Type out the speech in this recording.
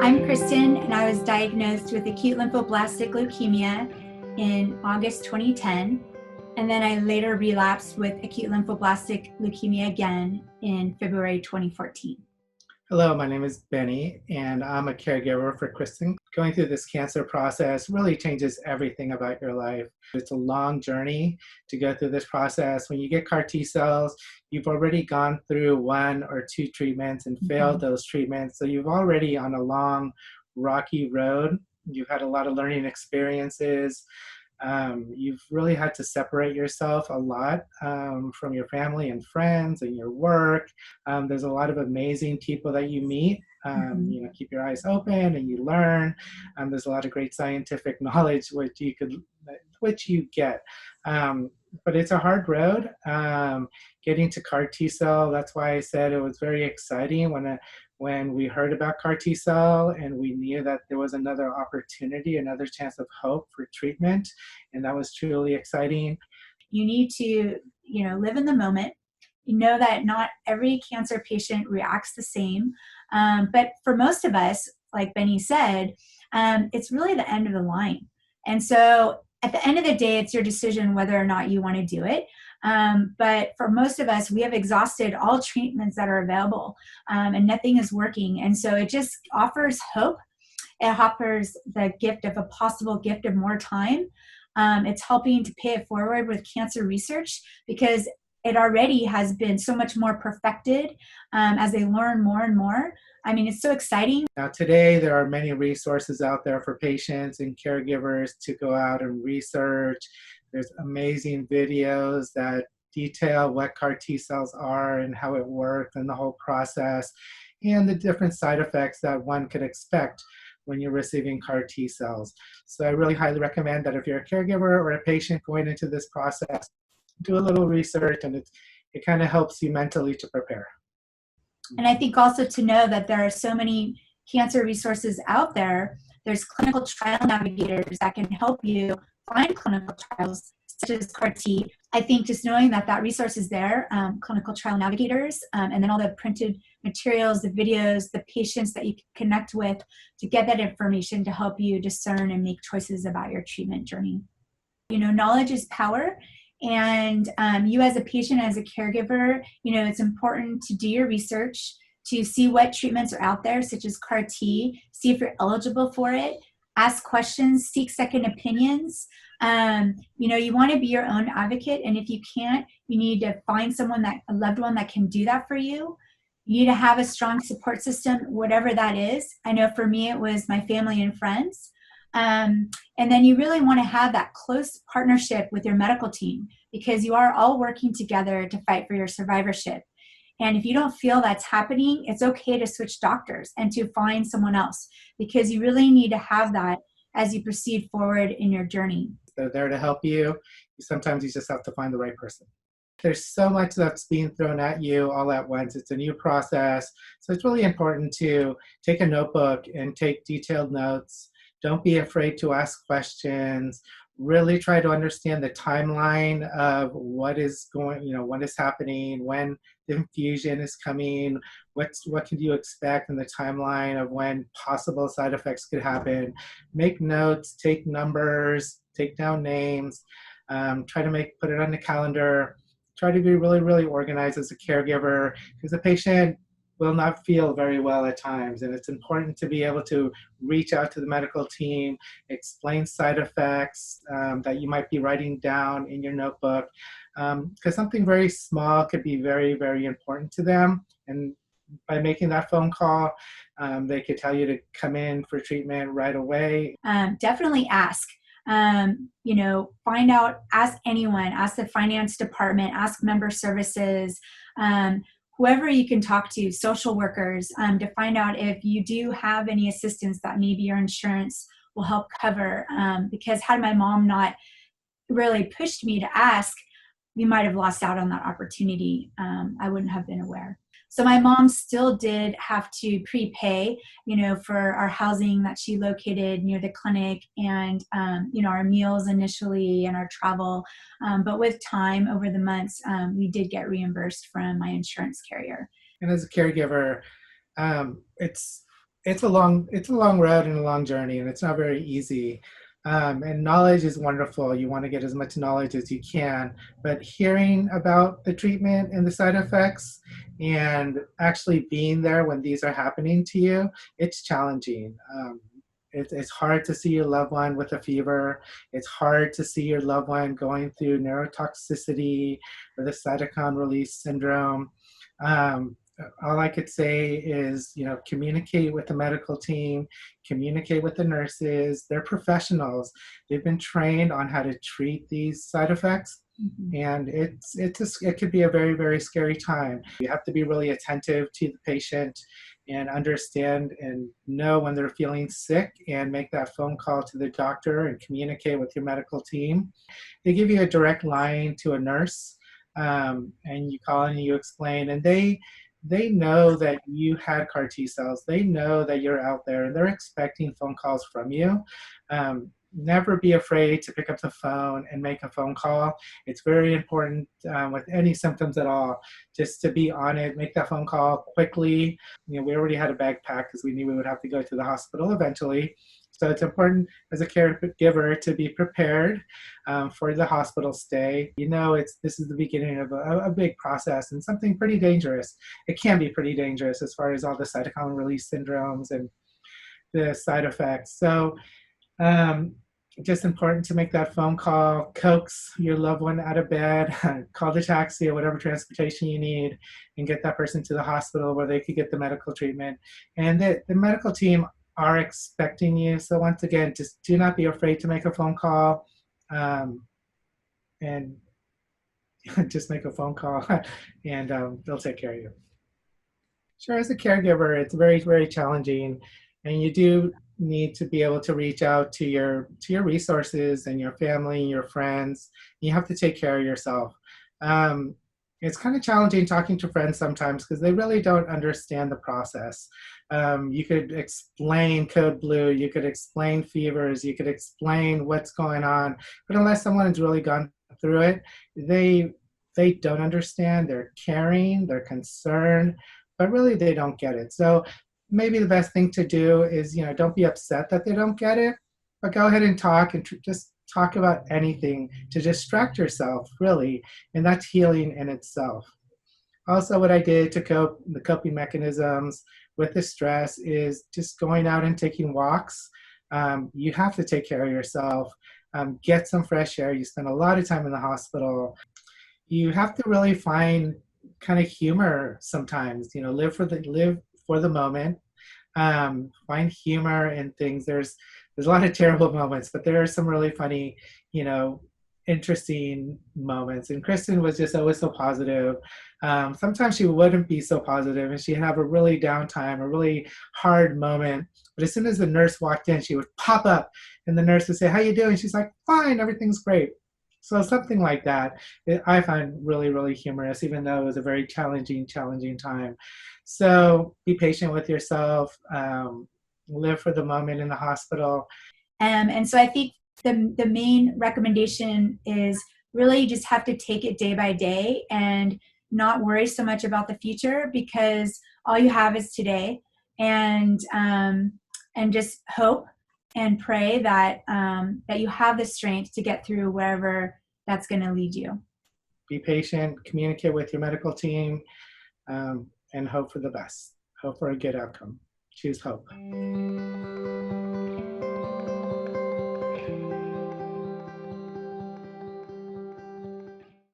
I'm Kristin, and I was diagnosed with acute lymphoblastic leukemia in August 2010, and then I later relapsed with acute lymphoblastic leukemia again in February 2014. Hello, my name is Benny, and I'm a caregiver for Kristin. Going through this cancer process really changes everything about your life. It's a long journey to go through this process. When you get CAR T cells, you've already gone through 1 or 2 treatments and failed those treatments. So you've already on a long, rocky road. You've had a lot of learning experiences. You've really had to separate yourself a lot from your family and friends and your work. There's a lot of amazing people that you meet. Keep your eyes open and you learn. There's a lot of great scientific knowledge which you get. But it's a hard road. Getting to CAR T cell, that's why I said it was very exciting when we heard about CAR T cell and we knew that there was another opportunity, another chance of hope for treatment, and that was truly exciting. You need to, live in the moment. You know that not every cancer patient reacts the same, but for most of us, like Benny said, it's really the end of the line. And so at the end of the day, it's your decision whether or not you want to do it. But for most of us, we have exhausted all treatments that are available, and nothing is working. And so it just offers hope. It offers the gift of a possible gift of more time. It's helping to pay it forward with cancer research because it already has been so much more perfected as they learn more and more. I mean, it's so exciting. Now today, there are many resources out there for patients and caregivers to go out and research. There's amazing videos that detail what CAR T cells are and how it works and the whole process and the different side effects that one could expect when you're receiving CAR T cells. So I really highly recommend that if you're a caregiver or a patient going into this process, do a little research, and it kind of helps you mentally to prepare. And I think also to know that there are so many cancer resources out there. There's clinical trial navigators that can help you find clinical trials such as CAR T. I think just knowing that resource is there, clinical trial navigators, and then all the printed materials, the videos, the patients that you can connect with to get that information to help you discern and make choices about your treatment journey. Knowledge is power. And you as a patient, as a caregiver, it's important to do your research, to see what treatments are out there, such as CAR T, see if you're eligible for it, ask questions, seek second opinions. You want to be your own advocate. And if you can't, you need to find a loved one that can do that for you. You need to have a strong support system, whatever that is. I know for me, it was my family and friends. And then you really want to have that close partnership with your medical team because you are all working together to fight for your survivorship. And if you don't feel that's happening, it's okay to switch doctors and to find someone else because you really need to have that as you proceed forward in your journey. They're there to help you. Sometimes you just have to find the right person. There's so much that's being thrown at you all at once. It's a new process. So it's really important to take a notebook and take detailed notes. Don't be afraid to ask questions. Really try to understand the timeline of what is happening, when the infusion is coming, what can you expect in the timeline of when possible side effects could happen. Make notes, take numbers, take down names, try to put it on the calendar. Try to be really, really organized as a caregiver because the patient will not feel very well at times. And it's important to be able to reach out to the medical team, explain side effects that you might be writing down in your notebook, because something very small could be very, very important to them. And by making that phone call, they could tell you to come in for treatment right away. Definitely ask. Find out, ask anyone, ask the finance department, ask member services, whoever you can talk to, social workers, to find out if you do have any assistance that maybe your insurance will help cover. Because had my mom not really pushed me to ask, we might have lost out on that opportunity. I wouldn't have been aware. So my mom still did have to prepay, for our housing that she located near the clinic and, our meals initially and our travel. But with time over the months, we did get reimbursed from my insurance carrier. And as a caregiver, it's it's a long road and a long journey, and it's not very easy. And knowledge is wonderful. You want to get as much knowledge as you can, but hearing about the treatment and the side effects and actually being there when these are happening to you, it's challenging. It's hard to see your loved one with a fever. It's hard to see your loved one going through neurotoxicity or the cytokine release syndrome. Um, all I could say is, communicate with the medical team, communicate with the nurses. They're professionals. They've been trained on how to treat these side effects. And it could be a very, very scary time. You have to be really attentive to the patient and understand and know when they're feeling sick and make that phone call to the doctor and communicate with your medical team. They give you a direct line to a nurse, and you call and you explain, and they know that you had CAR T cells. They know that you're out there, and they're expecting phone calls from you. Never be afraid to pick up the phone and make a phone call. It's very important with any symptoms at all, just to be on it, make that phone call quickly. We already had a bag packed because we knew we would have to go to the hospital eventually. So it's important as a caregiver to be prepared for the hospital stay. This is the beginning of a big process and something pretty dangerous. It can be pretty dangerous as far as all the cytokine release syndromes and the side effects. So just important to make that phone call, coax your loved one out of bed, call the taxi or whatever transportation you need, and get that person to the hospital where they could get the medical treatment. And the medical team are expecting you. So once again, just do not be afraid to make a phone call, and just make a phone call, and they'll take care of you. Sure, as a caregiver, it's very, very challenging, and you do need to be able to reach out to your resources and your family, your friends. You have to take care of yourself. It's kind of challenging talking to friends sometimes because they really don't understand the process. You could explain code blue, you could explain fevers, you could explain what's going on, but unless someone's really gone through it, they don't understand. They're caring, they're concerned, but really they don't get it. So maybe the best thing to do is, don't be upset that they don't get it, but go ahead and talk and just talk about anything to distract yourself, really, and that's healing in itself. Also, what I did to cope, the coping mechanisms with the stress is just going out and taking walks. You have to take care of yourself. Get some fresh air. You spend a lot of time in the hospital. You have to really find kind of humor sometimes. Live for the moment. Find humor in things. There's a lot of terrible moments, but there are some really funny, interesting moments. And Kristin was just always so positive. Sometimes she wouldn't be so positive, and she'd have a really downtime, a really hard moment. But as soon as the nurse walked in, she would pop up, and the nurse would say, "How you doing?" She's like, "Fine, everything's great." So something like that, I find really, really humorous, even though it was a very challenging time. So be patient with yourself. Live for the moment in the hospital. And so I think the main recommendation is really just have to take it day by day and not worry so much about the future, because all you have is today, and just hope and pray that that you have the strength to get through wherever that's going to lead you. Be patient, communicate with your medical team, and hope for the best. Hope for a good outcome. Choose hope.